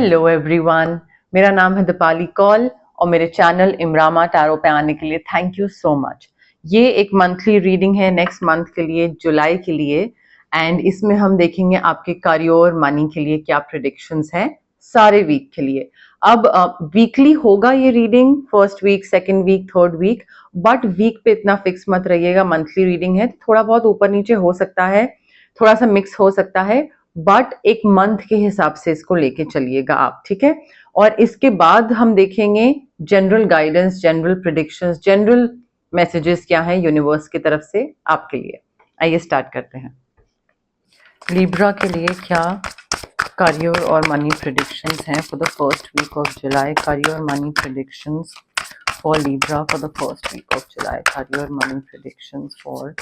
Hello everyone, मेरा नाम है दीपाली कौल और मेरे चैनल इमरामा टैरो पे आने के लिए थैंक यू सो मच। ये एक मंथली रीडिंग है नेक्स्ट मंथ के लिए, जुलाई के लिए, एंड इसमें हम देखेंगे आपके करियर मनी के लिए क्या प्रेडिक्शंस हैं सारे वीक के लिए। अब वीकली होगा ये reading, first week, second week, third week, but week पे इतना फिक्स मत रहिएगा। मंथली रीडिंग है, थोड़ा बहुत ऊपर नीचे हो सकता है, थोड़ा सा मिक्स हो सकता है, बट एक मंथ के हिसाब से इसको लेके चलिएगा आप, ठीक है। और इसके बाद हम देखेंगे general guidance, general predictions, general messages क्या है यूनिवर्स की तरफ से आपके लिए। आइए स्टार्ट करते हैं। लिब्रा के लिए क्या करियर और मनी प्रिडिक्शंस हैं for the first week of July. Career money predictions for Libra for the first week of July. Career money predictions for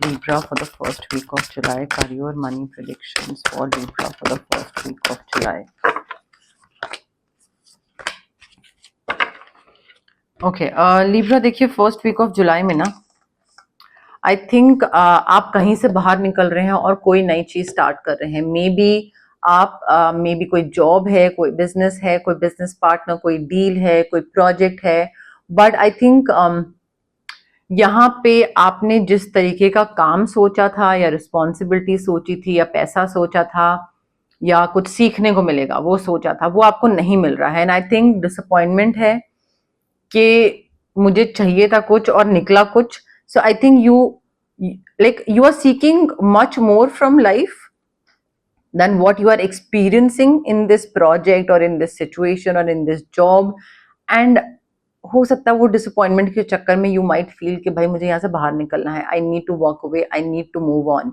Libra for the first week of July. Career money predictions for Libra for the first week of July. Okay, Libra देखिए first week of जुलाई में ना I think आप कहीं से बाहर निकल रहे हैं और कोई नई चीज स्टार्ट कर रहे हैं। मे बी आप मे बी कोई जॉब है, कोई बिजनेस है, कोई बिजनेस पार्टनर, कोई डील है, कोई प्रोजेक्ट है, बट आई थिंक यहाँ पे आपने जिस तरीके का काम सोचा था या रिस्पॉन्सिबिलिटी सोची थी या पैसा सोचा था या कुछ सीखने को मिलेगा वो सोचा था, वो आपको नहीं मिल रहा है। एंड आई थिंक डिसअपॉइंटमेंट है कि मुझे चाहिए था कुछ और निकला कुछ। So I think you are seeking much more from life than what you are experiencing in this project और इन दिस सिचुएशन और इन दिस जॉब। एंड हो सकता है वो डिसअपॉइंटमेंट के चक्कर में यू माइट फील कि भाई मुझे यहाँ से बाहर निकलना है, I need to walk away, I need to move on,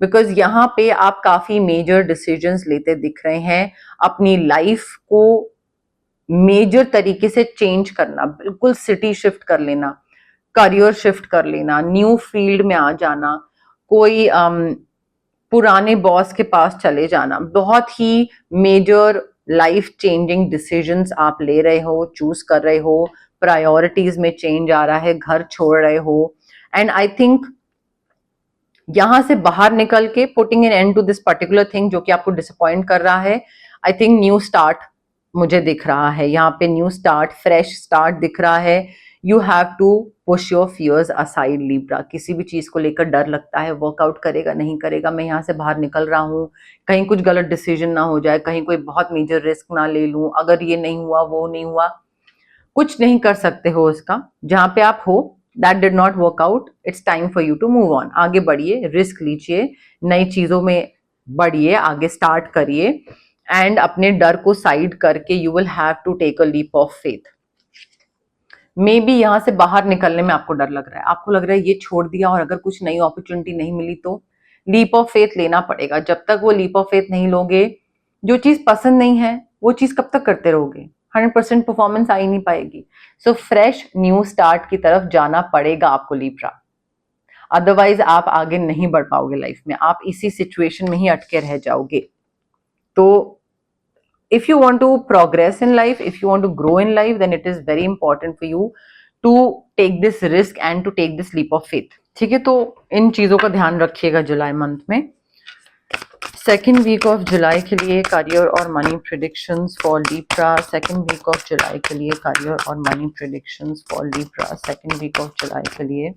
because यहाँ पे आप काफी मेजर डिसीजंस लेते दिख रहे हैं। अपनी लाइफ को मेजर तरीके से चेंज करना, बिल्कुल सिटी शिफ्ट कर लेना, करियर शिफ्ट कर लेना, न्यू फील्ड में आ जाना, कोई पुराने बॉस के पास चले जाना, बहुत ही मेजर लाइफ चेंजिंग डिसीजंस आप ले रहे हो, चूज कर रहे हो, प्रायोरिटीज में चेंज आ रहा है, घर छोड़ रहे हो। एंड आई थिंक यहां से बाहर निकल के putting an end to this particular thing जो कि आपको डिसअपॉइंट कर रहा है, आई थिंक न्यू स्टार्ट मुझे दिख रहा है यहाँ पे। न्यू स्टार्ट, फ्रेश स्टार्ट दिख रहा है। You have to push your fears aside Libra. किसी भी चीज को लेकर डर लगता है, वर्कआउट करेगा नहीं करेगा, मैं यहाँ से बाहर निकल रहा हूँ, कहीं कुछ गलत डिसीजन ना हो जाए, कहीं कोई बहुत मेजर रिस्क ना ले लूं, अगर ये नहीं हुआ वो नहीं हुआ, कुछ नहीं कर सकते हो उसका। जहां पे आप हो, that did not work out, it's time for you to move on. आगे बढ़िए, रिस्क लीजिए, नई चीजों में बढ़िए, आगे स्टार्ट करिए, एंड अपने डर को साइड करके you will have to take a leap of faith. Maybe यहां से बाहर निकलने में आपको डर लग रहा है, आपको लग रहा है ये छोड़ दिया और अगर कुछ नई अपॉर्चुनिटी नहीं मिली तो। लीप ऑफ फेथ लेना पड़ेगा। जब तक वो लीप ऑफ फेथ नहीं लोगे, जो चीज पसंद नहीं है वो चीज कब तक करते रहोगे? 100% परफॉर्मेंस आ ही नहीं पाएगी। सो फ्रेश न्यू स्टार्ट की तरफ जाना पड़ेगा आपको लिब्रा, अदरवाइज आप आगे नहीं बढ़ पाओगे लाइफ में, आप इसी सिचुएशन में ही अटके रह जाओगे। तो if you want to progress in life, if you want to grow in life, then it is very important for you to take this risk and to take this leap of faith। ठीक है, तो इन चीजों का ध्यान रखिएगा जुलाई month में। Second week of July के लिए करियर और money predictions for Libra. Second week of July के लिए करियर और money predictions for Libra. Second week of July के लिए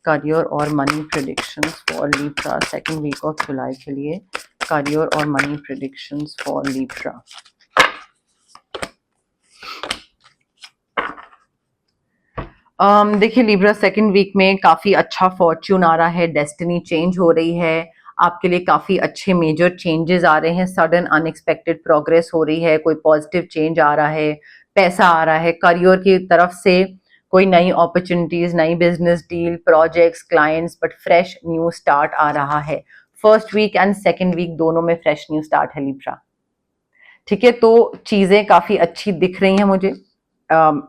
करियर और money predictions for Libra. Second week of July के लिए करियर और मनी प्रिडिक्शंस फॉर लिब्रा। देखिए लिब्रा, सेकेंड वीक में काफी अच्छा फॉर्च्यून आ रहा है, डेस्टिनी चेंज हो रही है, आपके लिए काफी अच्छे मेजर चेंजेस आ रहे हैं, सडन अनएक्सपेक्टेड प्रोग्रेस हो रही है, कोई पॉजिटिव चेंज आ रहा है, पैसा आ रहा है, करियर की तरफ से कोई नई अपॉर्चुनिटीज, नई business deal, projects, clients, but fresh new start आ रहा है। First week and second week दोनों में फ्रेश न्यू स्टार्ट है लिब्रा। ठीक है, तो चीजें काफी अच्छी दिख रही हैं मुझे,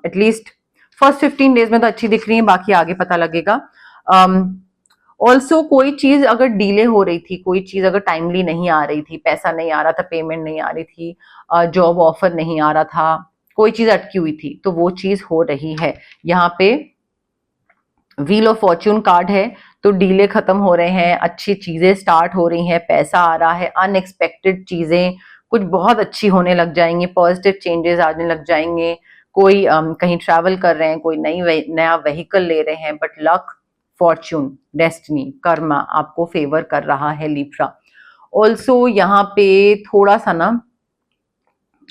एटलीस्ट फर्स्ट 15 डेज में तो अच्छी दिख रही है, बाकी आगे पता लगेगा। ऑल्सो कोई चीज अगर डिले हो रही थी, कोई चीज अगर टाइमली नहीं आ रही थी, पैसा नहीं आ रहा था, पेमेंट नहीं आ रही थी, जॉब ऑफर नहीं आ रहा था, कोई चीज अटकी हुई थी, तो वो चीज हो रही है। यहाँ पे व्हील ऑफ फॉर्च्यून कार्ड है, तो डीले खत्म हो रहे हैं, अच्छी चीजें स्टार्ट हो रही हैं, पैसा आ रहा है, अनएक्सपेक्टेड चीजें, कुछ बहुत अच्छी होने लग जाएंगी, पॉजिटिव चेंजेस आने लग जाएंगे। कोई कहीं ट्रैवल कर रहे हैं, कोई नया व्हीकल ले रहे हैं, but luck, Fortune, destiny, Karma आपको फेवर कर रहा है लिब्रा। ऑल्सो यहाँ पे थोड़ा सा ना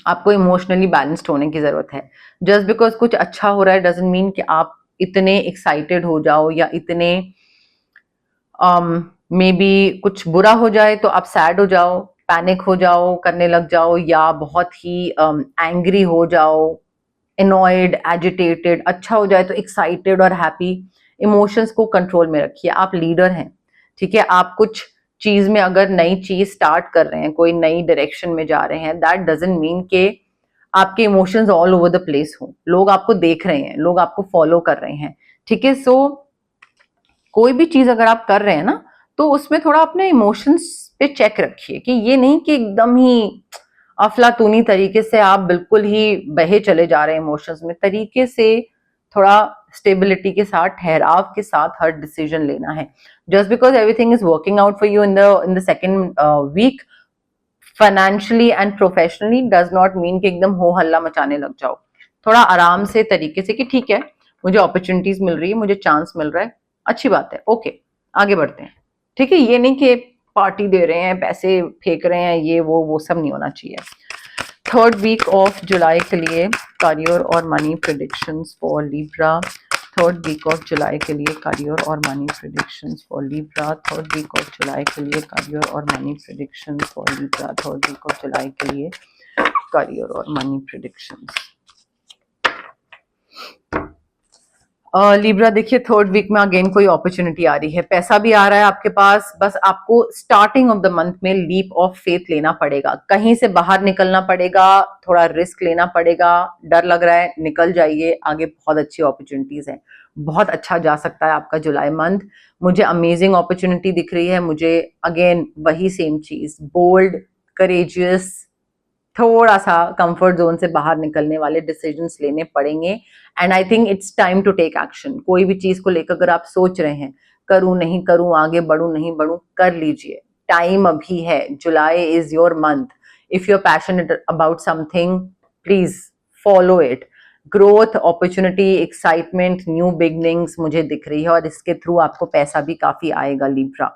आपको इमोशनली बैलेंस्ड होने की जरूरत है। जस्ट बिकॉज कुछ अच्छा हो रहा है डजंट मीन कि आप इतने एक्साइटेड हो जाओ, या इतने मे बी कुछ बुरा हो जाए तो आप सैड हो जाओ, पैनिक हो जाओ, करने लग जाओ, या बहुत ही एंग्री हो जाओ, एनॉयड, एजिटेटेड। अच्छा हो जाए तो एक्साइटेड और हैप्पी। इमोशंस को कंट्रोल में रखिए, आप लीडर हैं, ठीक है। आप कुछ चीज में अगर नई चीज स्टार्ट कर रहे हैं, कोई नई डायरेक्शन में जा रहे हैं, दैट डजंट मीन के आपके emotions all over the place हो। लोग आपको देख रहे हैं, लोग आपको फॉलो कर रहे हैं, ठीक है। सो कोई भी चीज अगर आप कर रहे हैं ना, तो उसमें थोड़ा अपने इमोशंस पे चेक रखिए, कि ये नहीं कि एकदम ही अफलातूनी तरीके से आप बिल्कुल ही बहे चले जा रहे हैं इमोशंस में। तरीके से, थोड़ा स्टेबिलिटी के साथ, ठहराव के साथ हर डिसीजन लेना है। Just because everything is working out for you in the second week financially and professionally does not mean कि एकदम हो हल्ला मचाने लग जाओ। थोड़ा आराम से, तरीके से, कि ठीक है मुझे अपॉर्चुनिटीज मिल रही है, मुझे चांस मिल रहा है, अच्छी बात है, ओके आगे बढ़ते हैं, ठीक है। ये नहीं कि पार्टी दे रहे हैं, पैसे फेंक रहे हैं, ये वो सब नहीं होना चाहिए। थर्ड वीक ऑफ जुलाई के लिए करियर और money predictions for Libra. Third week of July के लिए करियर और money predictions for Libra. Third week of July के लिए करियर और money predictions for Libra. Third week of July के लिए करियर और मनी प्रेडिक्शंस। लिब्रा देखिए, थर्ड वीक में अगेन कोई अपॉर्चुनिटी आ रही है, पैसा भी आ रहा है आपके पास। बस आपको स्टार्टिंग ऑफ द मंथ में लीप ऑफ फेथ लेना पड़ेगा, कहीं से बाहर निकलना पड़ेगा, थोड़ा रिस्क लेना पड़ेगा। डर लग रहा है, निकल जाइए, आगे बहुत अच्छी अपॉर्चुनिटीज हैं, बहुत अच्छा जा सकता है आपका जुलाई मंथ। मुझे अमेजिंग अपॉर्चुनिटी दिख रही है। मुझे अगेन वही सेम चीज, बोल्ड, करेजियस, थोड़ा सा कंफर्ट जोन से बाहर निकलने वाले डिसीजंस लेने पड़ेंगे। And I think it's time to take action. कोई भी चीज को लेकर अगर आप सोच रहे हैं, करूं नहीं करूं, आगे बढ़ूं नहीं बढ़ूं, कर लीजिए, टाइम अभी है। July is your month. If you are passionate about something, please follow it. Growth, opportunity, excitement, new beginnings मुझे दिख रही है, और इसके थ्रू आपको पैसा भी काफी आएगा लिब्रा,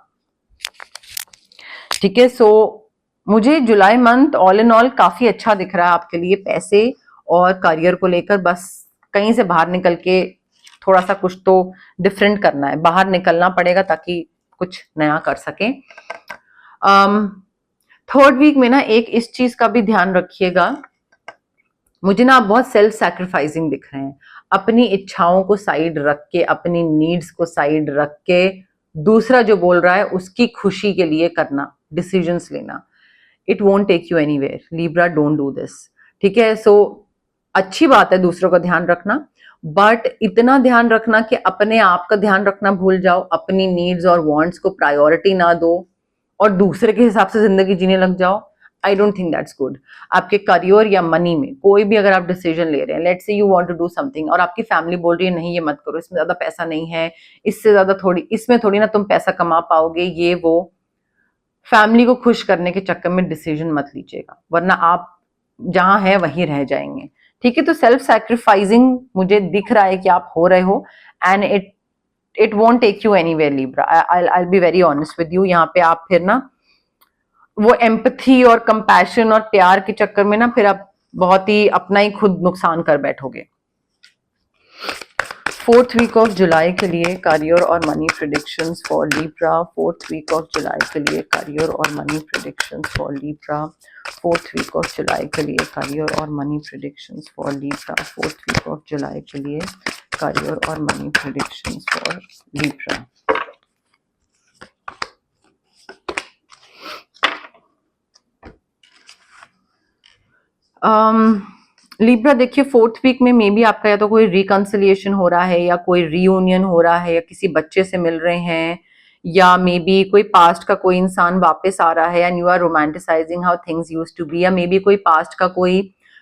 ठीक है। सो मुझे जुलाई मंथ ऑल इन ऑल काफी अच्छा दिख रहा है आपके लिए, पैसे और करियर को लेकर। बस कहीं से बाहर निकल के थोड़ा सा कुछ तो डिफरेंट करना है, बाहर निकलना पड़ेगा ताकि कुछ नया कर सके। थर्ड वीक में ना एक इस चीज का भी ध्यान रखिएगा, मुझे ना आप बहुत सेल्फ सैक्रिफाइसिंग दिख रहे हैं। अपनी इच्छाओं को साइड रख के, अपनी नीड्स को साइड रख के, दूसरा जो बोल रहा है उसकी खुशी के लिए करना, डिसीजंस लेना, it won't take you anywhere. Libra, don't do this, ठीक है। सो अच्छी बात है दूसरों का ध्यान रखना, बट इतना ध्यान रखना कि अपने आप का ध्यान रखना भूल जाओ, अपनी नीड्स और वांट्स को प्रायोरिटी ना दो और दूसरे के हिसाब से जिंदगी जीने लग जाओ। I don't think that's good. आपके करियर या मनी में कोई भी अगर आप डिसीजन ले रहे हैं, let's say you want to do something, और आपकी फैमिली बोल रही है नहीं ये मत करो, इसमें ज्यादा पैसा नहीं है, इससे ज्यादा थोड़ी, इसमें थोड़ी ना तुम पैसा कमा पाओगे, ये वो, फैमिली को खुश करने के चक्कर में डिसीजन मत लीजिएगा, वरना आप जहां है वहीं रह जाएंगे, ठीक है। तो सेल्फ सैक्रिफाइसिंग मुझे दिख रहा है कि आप हो रहे हो, and it won't take you anywhere Libra. I be very honest with you. यहाँ पे आप फिर ना वो एम्पथी और कंपैशन और प्यार के चक्कर में ना फिर आप बहुत ही अपना ही खुद नुकसान कर बैठोगे। फोर्थ वीक ऑफ जुलाई के लिए करियर और money predictions for Libra. Fourth week of July के लिए करियर और money predictions for Libra. Fourth week of July के लिए करियर और money predictions for Libra. Fourth week of July के लिए करियर और money predictions for Libra. Libra देखिए, फोर्थ वीक में मे बी आपका या तो कोई रिकंसिलिएशन हो रहा है, या कोई रीयूनियन हो रहा है, या किसी बच्चे से मिल रहे हैं, या मे बी कोई पास्ट का कोई इंसान वापस आ रहा है, and you are romanticising how things used to be, या मे बी कोई पास्ट का कोई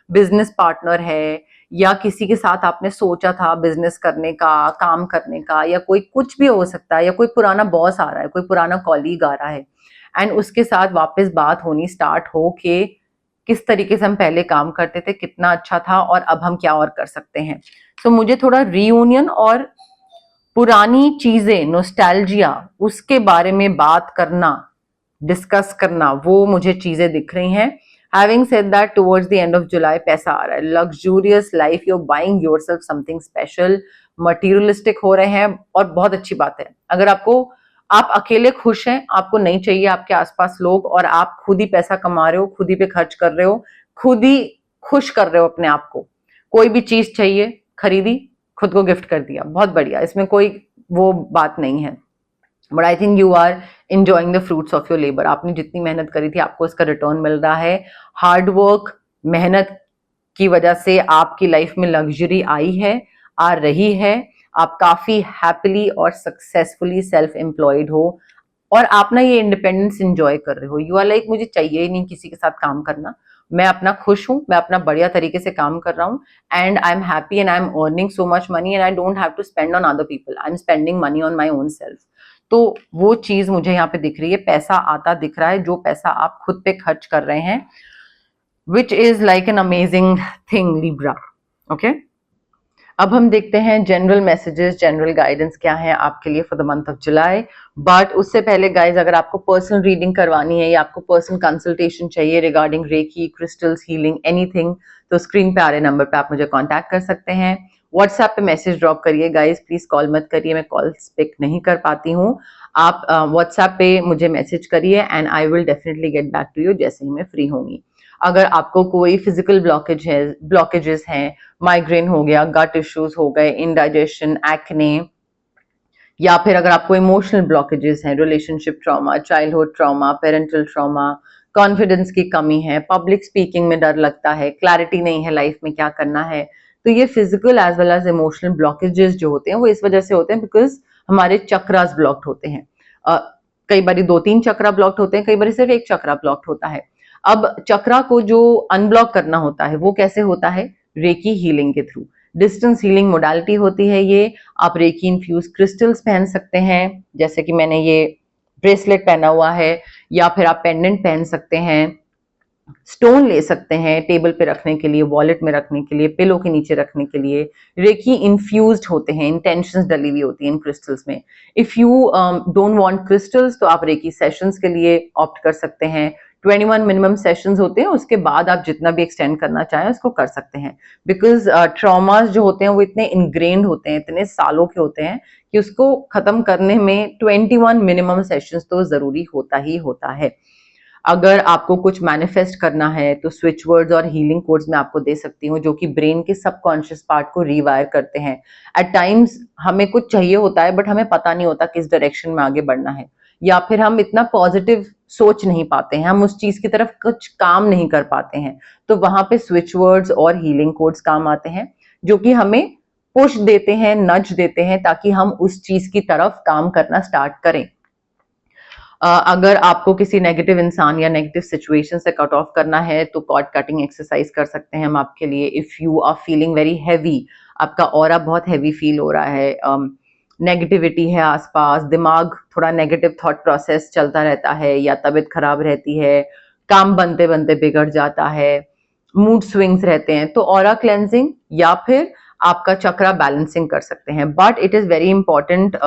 बिजनेस पार्टनर है, या किसी के साथ आपने सोचा था बिजनेस करने का, काम करने का, या कोई कुछ भी हो सकता है, या कोई पुराना बॉस आ रहा है, कोई पुराना कॉलीग आ रहा है, एंड उसके साथ वापस बात होनी स्टार्ट हो के किस तरीके से हम पहले काम करते थे, कितना अच्छा था और अब हम क्या और कर सकते हैं। तो मुझे थोड़ा रीयूनियन और पुरानी चीजें, नोस्टैल्जिया, उसके बारे में बात करना, डिस्कस करना, वो मुझे चीजें दिख रही हैं। Having said that, towards the end of July पैसा आ रहा है, luxurious life, you're buying yourself something special, materialistic हो रहे हैं और बहुत अच्छी बात है। अगर आप अकेले खुश हैं, आपको नहीं चाहिए आपके आसपास लोग, और आप खुद ही पैसा कमा रहे हो, खुद ही पे खर्च कर रहे हो, खुद ही खुश कर रहे हो अपने आप को, कोई भी चीज चाहिए खरीदी, खुद को गिफ्ट कर दिया, बहुत बढ़िया, इसमें कोई वो बात नहीं है। But I think you are enjoying the fruits of your labor। आपने जितनी मेहनत करी थी आपको इसका रिटर्न मिल रहा है। हार्ड वर्क, मेहनत की वजह से आपकी लाइफ में लग्जरी आई है, आ रही है, आप काफी हैप्पीली और सक्सेसफुली सेल्फ एम्प्लॉयड हो और आप ना ये इंडिपेंडेंस एंजॉय कर रहे हो। यू आर लाइक मुझे चाहिए ही नहीं किसी के साथ काम करना, मैं अपना खुश हूं, मैं अपना बढ़िया तरीके से काम कर रहा हूं, and I am happy and I am earning so much money and I don't have to spend on other people, I am spending money on my own self. तो वो चीज मुझे यहाँ पे दिख रही है, पैसा आता दिख रहा है, जो पैसा आप खुद पे खर्च कर रहे हैं, which is like an amazing thing Libra. Okay, अब हम देखते हैं जनरल मैसेजेस, जनरल गाइडेंस क्या है आपके लिए for the month of July. But उससे पहले गाइज, अगर आपको पर्सनल रीडिंग करवानी है या आपको पर्सनल कंसल्टेशन चाहिए regarding reiki, crystals, healing, anything, तो स्क्रीन पे आ रहे नंबर पे आप मुझे कांटेक्ट कर सकते हैं। व्हाट्सएप पे मैसेज ड्रॉप करिए गाइज, प्लीज कॉल मत करिए, मैं कॉल्स पिक नहीं कर पाती हूँ। आप व्हाट्सएप पे मुझे मैसेज करिए and I will definitely get back to you जैसे ही मैं फ्री होंगी। अगर आपको कोई फिजिकल ब्लॉकेजेस हैं, माइग्रेन हो गया, गट इश्यूज हो गए, इंडाइजेशन, एक्ने, या फिर अगर आपको इमोशनल ब्लॉकेजेस हैं, relationship trauma, childhood trauma, parental trauma, confidence की कमी है, पब्लिक स्पीकिंग में डर लगता है, क्लैरिटी नहीं है लाइफ में क्या करना है, तो ये physical as well as emotional blockages जो होते हैं वो इस वजह से होते हैं बिकॉज हमारे चक्रास ब्लॉक्ड होते हैं। कई बार 2-3 चक्रा ब्लॉक्ड होते हैं, कई बार सिर्फ एक चक्रा ब्लॉक्ड होता है। अब चक्रा को जो अनब्लॉक करना होता है वो कैसे होता है? रेकी हीलिंग के थ्रू। डिस्टेंस हीलिंग मोडालिटी होती है ये। आप रेकी इन्फ्यूज क्रिस्टल्स पहन सकते हैं, जैसे कि मैंने ये ब्रेसलेट पहना हुआ है, या फिर आप पेंडेंट पहन सकते हैं, स्टोन ले सकते हैं टेबल पे रखने के लिए, वॉलेट में रखने के लिए, पिलो के नीचे रखने के लिए। रेकी इन्फ्यूज्ड होते हैं, इंटेंशंस डली हुई होती हैं इन क्रिस्टल्स में। If you don't want crystals तो आप रेकी सेशंस के लिए ऑप्ट कर सकते हैं। 21 मिनिमम सेशंस होते हैं, उसके बाद आप जितना भी एक्सटेंड करना चाहें उसको कर सकते हैं, बिकॉज ट्रॉमास जो होते हैं वो इतने इनग्रेन्ड होते हैं, इतने सालों के होते हैं कि उसको खत्म करने में 21 मिनिमम सेशंस तो जरूरी होता ही होता है। अगर आपको कुछ मैनिफेस्ट करना है तो स्विच वर्ड्स और हीलिंग कोड्स मैं आपको दे सकती हूँ, जो कि ब्रेन के सबकॉन्शियस पार्ट को रीवायर करते हैं। एट टाइम्स हमें कुछ चाहिए होता है बट हमें पता नहीं होता किस डायरेक्शन में आगे बढ़ना है, या फिर हम इतना पॉजिटिव सोच नहीं पाते हैं, हम उस चीज की तरफ कुछ काम नहीं कर पाते हैं, तो वहां पे स्विच वर्ड्स और हीलिंग कोड्स काम आते हैं, जो कि हमें पुश देते हैं, नज देते हैं, ताकि हम उस चीज की तरफ काम करना स्टार्ट करें। अगर आपको किसी नेगेटिव इंसान या नेगेटिव सिचुएशन से कट ऑफ करना है तो कॉर्ड कटिंग एक्सरसाइज कर सकते हैं हम आपके लिए। If you are feeling very heavy, आपका ऑरा बहुत हैवी फील हो रहा है, नेगेटिविटी है आसपास, दिमाग थोड़ा नेगेटिव थॉट प्रोसेस चलता रहता है, या तबीयत खराब रहती है, काम बनते बनते बिगड़ जाता है, मूड स्विंग्स रहते हैं, तो ऑरा क्लेंजिंग या फिर आपका चक्रा बैलेंसिंग कर सकते हैं। But it is very important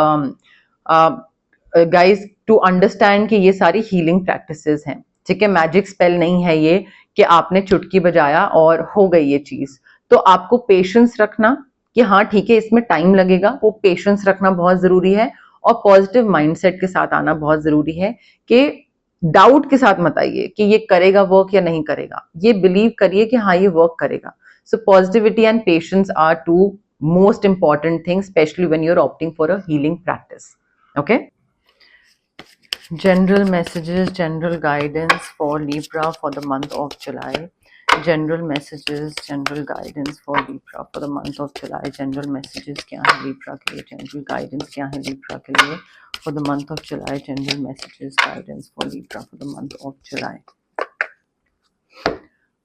guys to understand कि ये सारी हीलिंग प्रैक्टिसेस हैं, ठीक है, मैजिक स्पेल नहीं है ये कि आपने चुटकी बजाया और हो गई ये चीज। तो आपको पेशेंस रखना कि हाँ ठीक है इसमें टाइम लगेगा, वो पेशेंस रखना बहुत जरूरी है, और पॉजिटिव माइंडसेट के साथ आना बहुत जरूरी है कि डाउट के साथ मत आइए कि ये करेगा वर्क या नहीं करेगा, ये बिलीव करिए कि हाँ ये वर्क करेगा। So positivity and patience are two most important things, specially when you are opting for a healing practice. Okay, general messages, general guidance for Libra for the month of July. General messages, general guidance for Libra for the month of July. General messages क्या है Libra के लिए, general guidance क्या है Libra के लिए for the month of July. General messages, guidance for Libra for the month of July.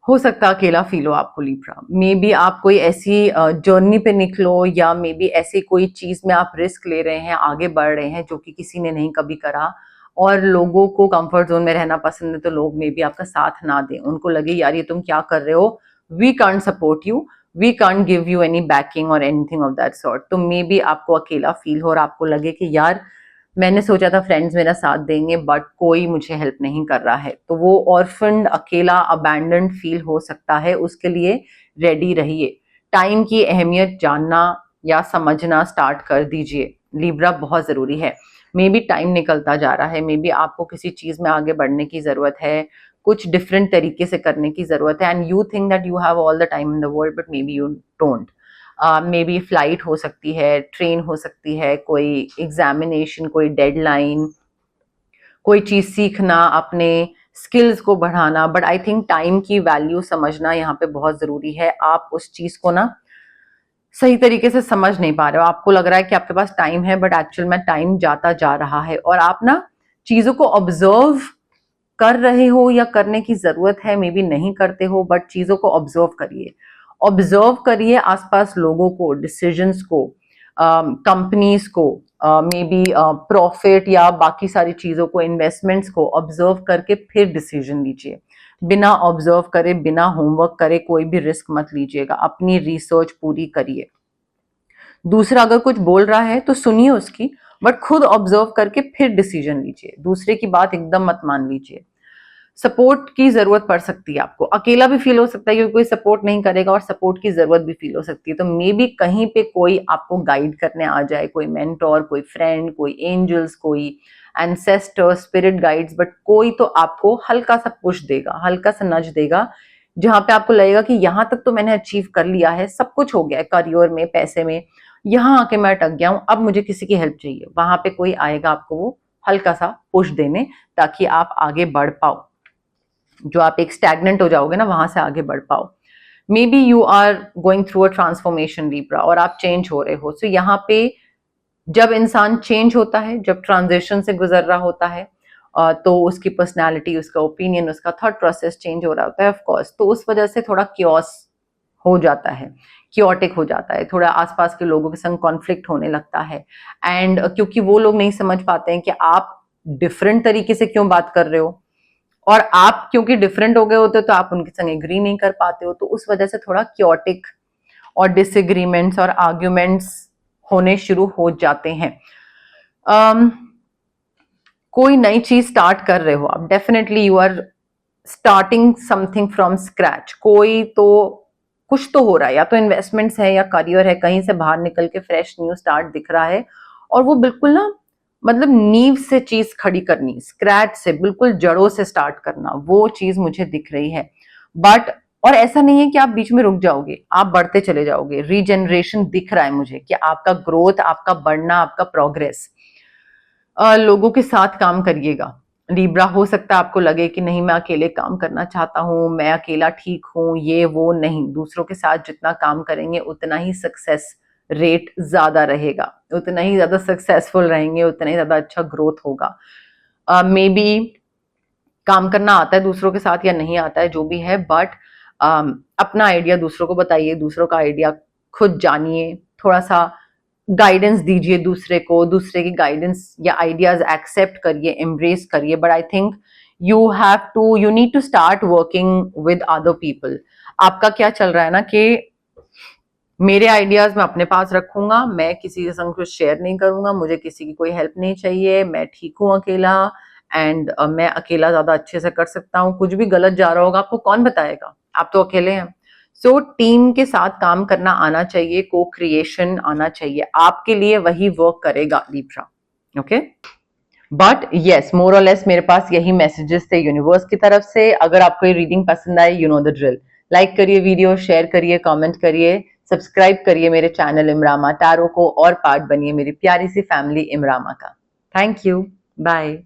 हो सकता है अकेला फील हो आपको Libra, मे बी आप कोई ऐसी जर्नी पे निकलो, या मे बी ऐसी कोई चीज में आप रिस्क ले रहे हैं, आगे बढ़ रहे हैं जो कि किसी ने नहीं कभी करा। और लोगों को कंफर्ट जोन में रहना पसंद है, तो लोग मे बी आपका साथ ना दें, उनको लगे यार ये तुम क्या कर रहे हो, we can't support you, we can't give you any backing और एनीथिंग ऑफ दैट सॉर्ट। तो मे बी आपको अकेला फील हो और आपको लगे कि यार मैंने सोचा था फ्रेंड्स मेरा साथ देंगे बट कोई मुझे हेल्प नहीं कर रहा है, तो वो ऑर्फन्ड, अकेला, अबैंडन्ड फील हो सकता है। उसके लिए रेडी रहिए, टाइम की अहमियत जानना या समझना स्टार्ट कर दीजिए। लिब्रा बहुत जरूरी है। मे बी टाइम निकलता जा रहा है, मे बी आपको किसी चीज में आगे बढ़ने की जरूरत है, कुछ डिफरेंट तरीके से करने की जरूरत है, and you think that you have all the time in the world but may be you don't. May be flight हो सकती है, ट्रेन हो सकती है, कोई एग्जामिनेशन, कोई डेडलाइन, कोई चीज सीखना, अपने स्किल्स को बढ़ाना, बट आई थिंक टाइम की वैल्यू समझना यहाँ पे बहुत जरूरी है। आप उस चीज को ना सही तरीके से समझ नहीं पा रहे हो, आपको लग रहा है कि आपके पास टाइम है बट एक्चुअल में टाइम जाता जा रहा है, और आप ना चीजों को ऑब्जर्व कर रहे हो या करने की जरूरत है, मे बी नहीं करते हो, बट चीजों को ऑब्जर्व करिए, ऑब्जर्व करिए आसपास लोगों को, डिसीजंस को, कंपनीज को, मे बी प्रॉफिट या बाकी सारी चीजों को, इन्वेस्टमेंट्स को ऑब्जर्व करके फिर डिसीजन लीजिए। बिना ऑब्जर्व करे, बिना होमवर्क करे कोई भी रिस्क मत लीजिएगा, अपनी रिसर्च पूरी करिए। दूसरा अगर कुछ बोल रहा है तो सुनिए उसकी, बट खुद ऑब्जर्व करके फिर डिसीजन लीजिए, दूसरे की बात एकदम मत मान लीजिए। सपोर्ट की जरूरत पड़ सकती है आपको, अकेला भी फील हो सकता है क्योंकि कोई सपोर्ट नहीं करेगा, और सपोर्ट की जरूरत भी फील हो सकती है। तो मे बी कहीं पे कोई आपको गाइड करने आ जाए, कोई मेंटोर, कोई फ्रेंड, कोई एंजल्स, कोई एंसेस्टर, स्पिरिट गाइड्स, बट कोई तो आपको हल्का सा पुश देगा, हल्का सा नज देगा, जहां पे आपको लगेगा कि यहाँ तक तो मैंने अचीव कर लिया है, सब कुछ हो गया है करियर में, पैसे में, यहाँ आके मैं अटक गया हूं, अब मुझे किसी की हेल्प चाहिए। वहां पे कोई आएगा आपको वो हल्का सा पुश देने, ताकि आप आगे बढ़ पाओ, जो आप एक स्टैग्नेंट हो जाओगे ना वहां से आगे बढ़ पाओ। Maybe you are going through a transformation Libra, और आप चेंज हो रहे हो। सो यहाँ पे जब इंसान चेंज होता है, जब ट्रांजिशन से गुजर रहा होता है, तो उसकी पर्सनैलिटी, उसका ओपिनियन, उसका थॉट प्रोसेस चेंज हो रहा होता है ऑफकोर्स, तो उस वजह से थोड़ा क्योस हो जाता है, क्योटिक हो जाता है, थोड़ा आसपास के लोगों के संग कॉन्फ्लिक्ट होने लगता है। एंड क्योंकि वो लोग नहीं समझ पाते हैं कि आप डिफरेंट तरीके से क्यों बात कर रहे हो, और आप क्योंकि डिफरेंट हो गए होते हो तो आप उनके संग एग्री नहीं कर पाते हो, तो उस वजह से थोड़ा क्योटिक और डिसएग्रीमेंट्स और आर्ग्यूमेंट्स होने शुरू हो जाते हैं। कोई नई चीज स्टार्ट कर रहे हो आप, definitely you are starting something from scratch. कोई तो कुछ तो हो रहा है, या तो इन्वेस्टमेंट्स है या करियर है, कहीं से बाहर निकल के फ्रेश न्यू स्टार्ट दिख रहा है, और वो बिल्कुल ना मतलब नींव से चीज खड़ी करनी, स्क्रैच से, बिल्कुल जड़ों से स्टार्ट करना, वो चीज मुझे दिख रही है। बट और ऐसा नहीं है कि आप बीच में रुक जाओगे, आप बढ़ते चले जाओगे, रीजनरेशन दिख रहा है मुझे कि आपका ग्रोथ, आपका बढ़ना, आपका प्रोग्रेस। लोगों के साथ काम करिएगा लिब्रा। हो सकता है आपको लगे कि नहीं मैं अकेले काम करना चाहता हूं, मैं अकेला ठीक हूं, ये वो नहीं, दूसरों के साथ जितना काम करेंगे उतना ही सक्सेस रेट ज्यादा रहेगा, उतना ही ज्यादा सक्सेसफुल रहेंगे, उतना ही ज्यादा अच्छा ग्रोथ होगा। मे बी काम करना आता है दूसरों के साथ या नहीं आता है, जो भी है, बट अपना आइडिया दूसरों को बताइए, दूसरों का आइडिया खुद जानिए, थोड़ा सा गाइडेंस दीजिए दूसरे को, दूसरे की गाइडेंस या आइडियाज एक्सेप्ट करिए, एम्ब्रेस करिए। But I think you need to start working with other people. आपका क्या चल रहा है ना कि मेरे आइडियाज मैं अपने पास रखूंगा, मैं किसी के संग कुछ शेयर नहीं करूंगा, मुझे किसी की कोई हेल्प नहीं चाहिए, मैं ठीक हूं अकेला, एंड मैं अकेला ज्यादा अच्छे से कर सकता हूँ। कुछ भी गलत जा रहा होगा आपको कौन बताएगा, आप तो अकेले हैं। सो टीम के साथ काम करना आना चाहिए, को क्रिएशन आना चाहिए, आपके लिए वही वर्क करेगा लिब्रा। ओके, बट येस, मोर और लेस मेरे पास यही मैसेजेस थे यूनिवर्स की तरफ से। अगर आपको ये रीडिंग पसंद आए, you know the drill, like करिए वीडियो, शेयर करिए, कमेंट करिए, सब्सक्राइब करिए मेरे चैनल इमरामा टैरो को, और पार्ट बनिए मेरी प्यारी सी फैमिली इमरामा का। Thank you, bye.